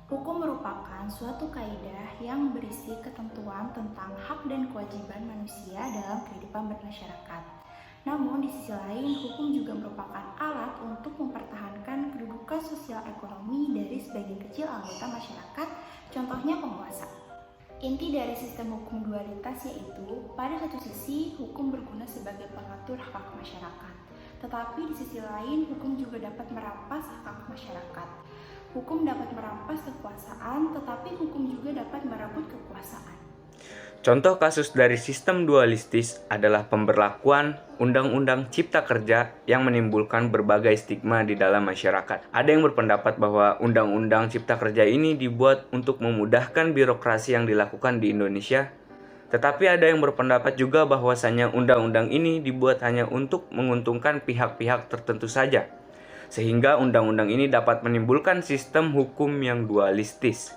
Hukum merupakan suatu kaidah yang berisi ketentuan tentang hak dan kewajiban manusia dalam kehidupan bermasyarakat. Namun, di sisi lain, hukum juga merupakan alat untuk mempertahankan kedudukan sosial ekonomi dari sebagian kecil anggota masyarakat, contohnya penguasa. Inti dari sistem hukum dualitas yaitu, pada satu sisi, hukum berguna sebagai pengatur hak masyarakat. Tetapi di sisi lain, hukum juga dapat merampas hak masyarakat. Hukum dapat merampas kekuasaan, tetapi hukum juga dapat merebut kekuasaan. Contoh kasus dari sistem dualistis adalah pemberlakuan Undang-Undang Cipta Kerja yang menimbulkan berbagai stigma di dalam masyarakat. Ada yang berpendapat bahwa Undang-Undang Cipta Kerja ini dibuat untuk memudahkan birokrasi yang dilakukan di Indonesia. Tetapi ada yang berpendapat juga bahwasannya undang-undang ini dibuat hanya untuk menguntungkan pihak-pihak tertentu saja, sehingga undang-undang ini dapat menimbulkan sistem hukum yang dualistis.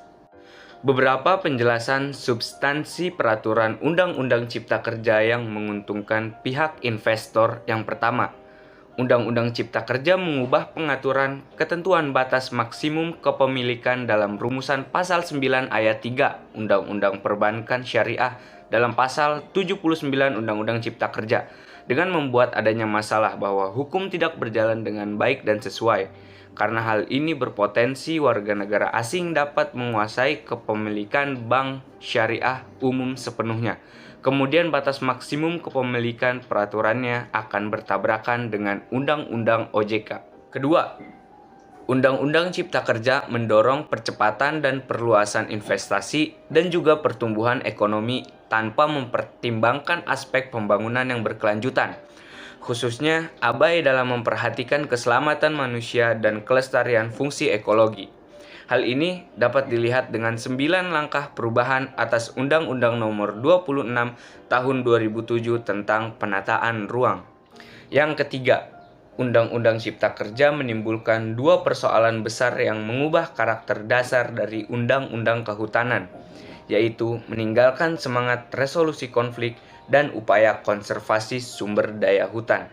Beberapa penjelasan substansi peraturan Undang-Undang Cipta Kerja yang menguntungkan pihak investor. Yang pertama, Undang-Undang Cipta Kerja mengubah pengaturan ketentuan batas maksimum kepemilikan dalam rumusan pasal 9 ayat 3 Undang-Undang Perbankan Syariah dalam pasal 79 Undang-Undang Cipta Kerja dengan membuat adanya masalah bahwa hukum tidak berjalan dengan baik dan sesuai. Karena hal ini berpotensi warga negara asing dapat menguasai kepemilikan bank syariah umum sepenuhnya. Kemudian batas maksimum kepemilikan peraturannya akan bertabrakan dengan Undang-Undang OJK. Kedua, Undang-Undang Cipta Kerja mendorong percepatan dan perluasan investasi dan juga pertumbuhan ekonomi tanpa mempertimbangkan aspek pembangunan yang berkelanjutan, khususnya abai dalam memperhatikan keselamatan manusia dan kelestarian fungsi ekologi. Hal ini dapat dilihat dengan 9 langkah perubahan atas Undang-Undang Nomor 26 Tahun 2007 tentang penataan ruang. Yang ketiga, Undang-Undang Cipta Kerja menimbulkan dua persoalan besar yang mengubah karakter dasar dari Undang-Undang Kehutanan, yaitu meninggalkan semangat resolusi konflik dan upaya konservasi sumber daya hutan.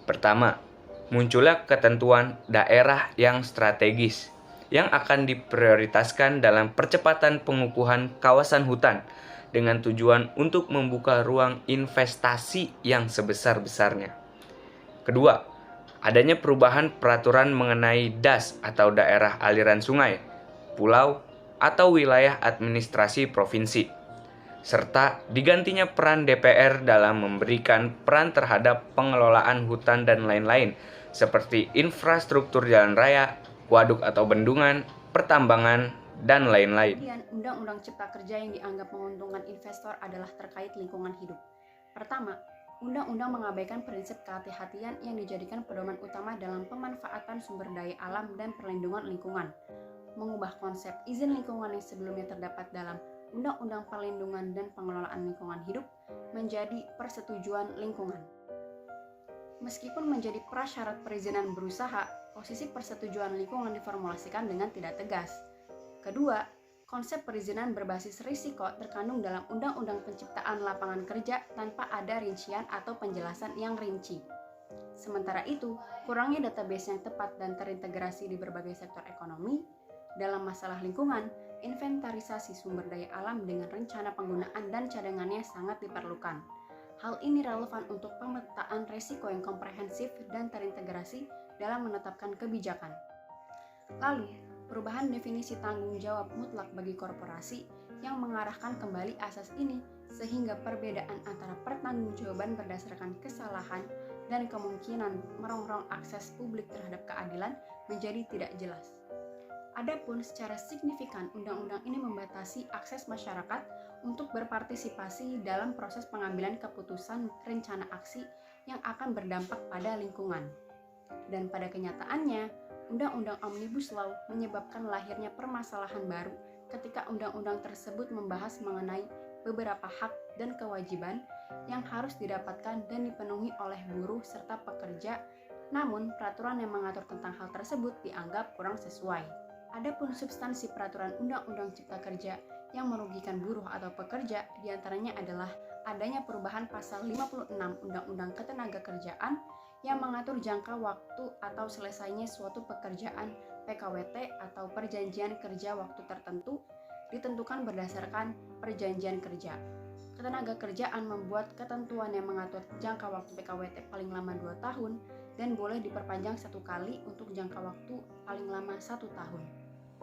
Pertama, munculnya ketentuan daerah yang strategis yang akan diprioritaskan dalam percepatan pengukuhan kawasan hutan dengan tujuan untuk membuka ruang investasi yang sebesar-besarnya. Kedua, adanya perubahan peraturan mengenai DAS atau daerah aliran sungai, pulau, atau wilayah administrasi provinsi, serta digantinya peran DPR dalam memberikan peran terhadap pengelolaan hutan dan lain-lain, seperti infrastruktur jalan raya, waduk atau bendungan, pertambangan, dan lain-lain. Kemudian, Undang-Undang Cipta Kerja yang dianggap menguntungkan investor adalah terkait lingkungan hidup. Pertama, Undang-undang mengabaikan prinsip kehati-hatian yang dijadikan pedoman utama dalam pemanfaatan sumber daya alam dan perlindungan lingkungan. Mengubah konsep izin lingkungan yang sebelumnya terdapat dalam Undang-Undang Perlindungan dan Pengelolaan Lingkungan Hidup menjadi persetujuan lingkungan. Meskipun menjadi prasyarat perizinan berusaha, posisi persetujuan lingkungan diformulasikan dengan tidak tegas. Kedua, konsep perizinan berbasis risiko terkandung dalam Undang-Undang Penciptaan Lapangan Kerja tanpa ada rincian atau penjelasan yang rinci. Sementara itu, kurangnya database yang tepat dan terintegrasi di berbagai sektor ekonomi. Dalam masalah lingkungan, inventarisasi sumber daya alam dengan rencana penggunaan dan cadangannya sangat diperlukan. Hal ini relevan untuk pemetaan risiko yang komprehensif dan terintegrasi dalam menetapkan kebijakan. Lalu, perubahan definisi tanggung jawab mutlak bagi korporasi yang mengarahkan kembali asas ini sehingga perbedaan antara pertanggungjawaban berdasarkan kesalahan dan kemungkinan merongrong akses publik terhadap keadilan menjadi tidak jelas. Adapun secara signifikan undang-undang ini membatasi akses masyarakat untuk berpartisipasi dalam proses pengambilan keputusan rencana aksi yang akan berdampak pada lingkungan. Dan pada kenyataannya, Undang-Undang Omnibus Law menyebabkan lahirnya permasalahan baru ketika undang-undang tersebut membahas mengenai beberapa hak dan kewajiban yang harus didapatkan dan dipenuhi oleh buruh serta pekerja, namun peraturan yang mengatur tentang hal tersebut dianggap kurang sesuai. Adapun substansi peraturan Undang-Undang Cipta Kerja yang merugikan buruh atau pekerja diantaranya adalah adanya perubahan pasal 56 Undang-Undang Ketenagakerjaan yang mengatur jangka waktu atau selesainya suatu pekerjaan PKWT atau perjanjian kerja waktu tertentu ditentukan berdasarkan perjanjian kerja. Ketenagakerjaan membuat ketentuan yang mengatur jangka waktu PKWT paling lama 2 tahun dan boleh diperpanjang 1 kali untuk jangka waktu paling lama 1 tahun.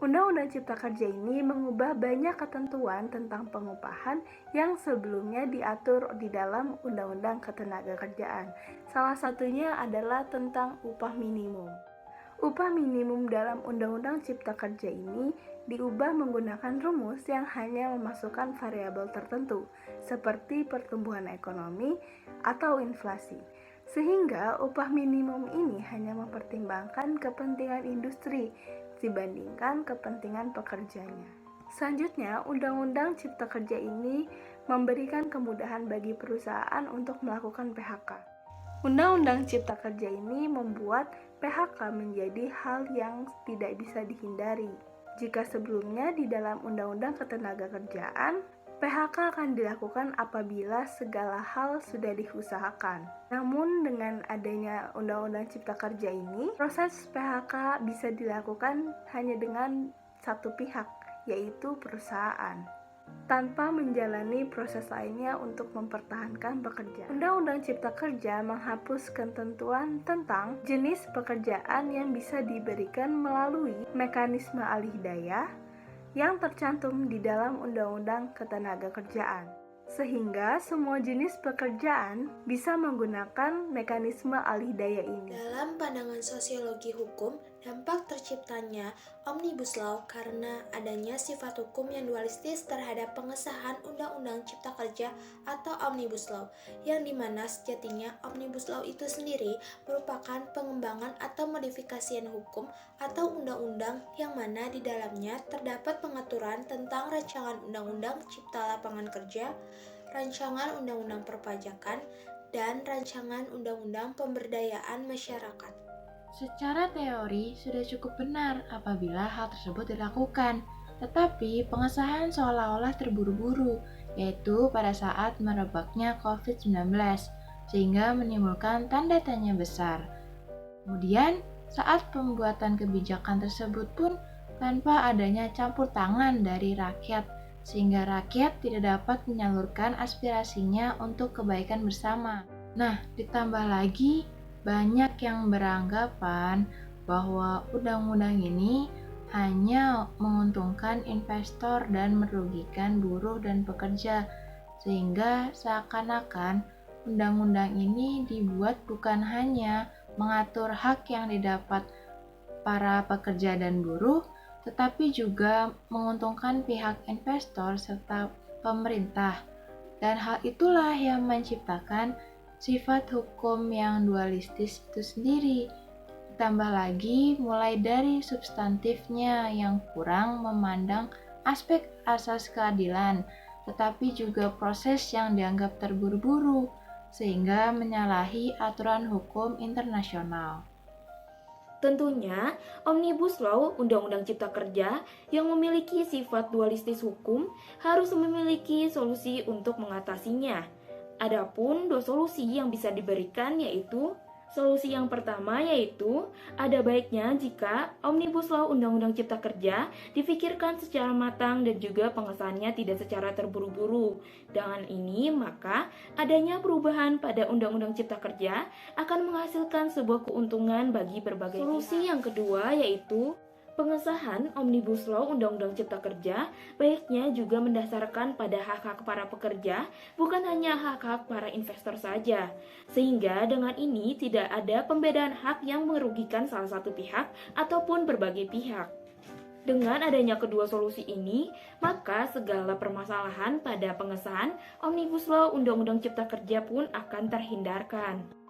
Undang-Undang Cipta Kerja ini mengubah banyak ketentuan tentang pengupahan yang sebelumnya diatur di dalam Undang-Undang Ketenagakerjaan. Salah satunya adalah tentang upah minimum. Upah minimum dalam Undang-Undang Cipta Kerja ini diubah menggunakan rumus yang hanya memasukkan variabel tertentu, seperti pertumbuhan ekonomi atau inflasi. Sehingga upah minimum ini hanya mempertimbangkan kepentingan industri dibandingkan kepentingan pekerjanya. Selanjutnya, Undang-Undang Cipta Kerja ini memberikan kemudahan bagi perusahaan untuk melakukan PHK. Undang-Undang Cipta Kerja ini membuat PHK menjadi hal yang tidak bisa dihindari. Jika sebelumnya di dalam Undang-Undang Ketenagakerjaan, PHK akan dilakukan apabila segala hal sudah diusahakan. Namun dengan adanya Undang-Undang Cipta Kerja ini, proses PHK bisa dilakukan hanya dengan satu pihak, yaitu perusahaan, tanpa menjalani proses lainnya untuk mempertahankan pekerjaan. Undang-Undang Cipta Kerja menghapus ketentuan tentang jenis pekerjaan yang bisa diberikan melalui mekanisme alih daya yang tercantum di dalam Undang-Undang Ketenagakerjaan, sehingga semua jenis pekerjaan bisa menggunakan mekanisme alih daya ini. Dalam pandangan sosiologi hukum, dampak terciptanya Omnibus Law karena adanya sifat hukum yang dualistis terhadap pengesahan Undang-Undang Cipta Kerja atau Omnibus Law, yang dimana sejatinya Omnibus Law itu sendiri merupakan pengembangan atau modifikasian hukum atau undang-undang yang mana di dalamnya terdapat pengaturan tentang rancangan Undang-Undang Cipta Lapangan Kerja, rancangan Undang-Undang Perpajakan, dan rancangan Undang-Undang Pemberdayaan Masyarakat. Secara teori sudah cukup benar apabila hal tersebut dilakukan, tetapi pengesahan seolah-olah terburu-buru, yaitu pada saat merebaknya COVID-19, sehingga menimbulkan tanda tanya besar. Kemudian, saat pembuatan kebijakan tersebut pun tanpa adanya campur tangan dari rakyat, sehingga rakyat tidak dapat menyalurkan aspirasinya untuk kebaikan bersama. Nah, ditambah lagi, banyak yang beranggapan bahwa undang-undang ini hanya menguntungkan investor dan merugikan buruh dan pekerja, sehingga seakan-akan undang-undang ini dibuat bukan hanya mengatur hak yang didapat para pekerja dan buruh, tetapi juga menguntungkan pihak investor serta pemerintah. Dan hal itulah yang menciptakan sifat hukum yang dualistis itu sendiri. Ditambah lagi mulai dari substantifnya yang kurang memandang aspek asas keadilan, tetapi juga proses yang dianggap terburu-buru, sehingga menyalahi aturan hukum internasional. Tentunya, Omnibus Law Undang-Undang Cipta Kerja yang memiliki sifat dualistis hukum harus memiliki solusi untuk mengatasinya. Adapun dua solusi yang bisa diberikan yaitu solusi yang pertama yaitu ada baiknya jika Omnibus Law Undang-Undang Cipta Kerja difikirkan secara matang dan juga pengesahannya tidak secara terburu-buru. Dengan ini maka adanya perubahan pada Undang-Undang Cipta Kerja akan menghasilkan sebuah keuntungan bagi berbagai solusi. Yang kedua yaitu pengesahan Omnibus Law Undang-Undang Cipta Kerja baiknya juga mendasarkan pada hak-hak para pekerja, bukan hanya hak-hak para investor saja. Sehingga dengan ini tidak ada pembedaan hak yang merugikan salah satu pihak ataupun berbagai pihak. Dengan adanya kedua solusi ini, maka segala permasalahan pada pengesahan Omnibus Law Undang-Undang Cipta Kerja pun akan terhindarkan.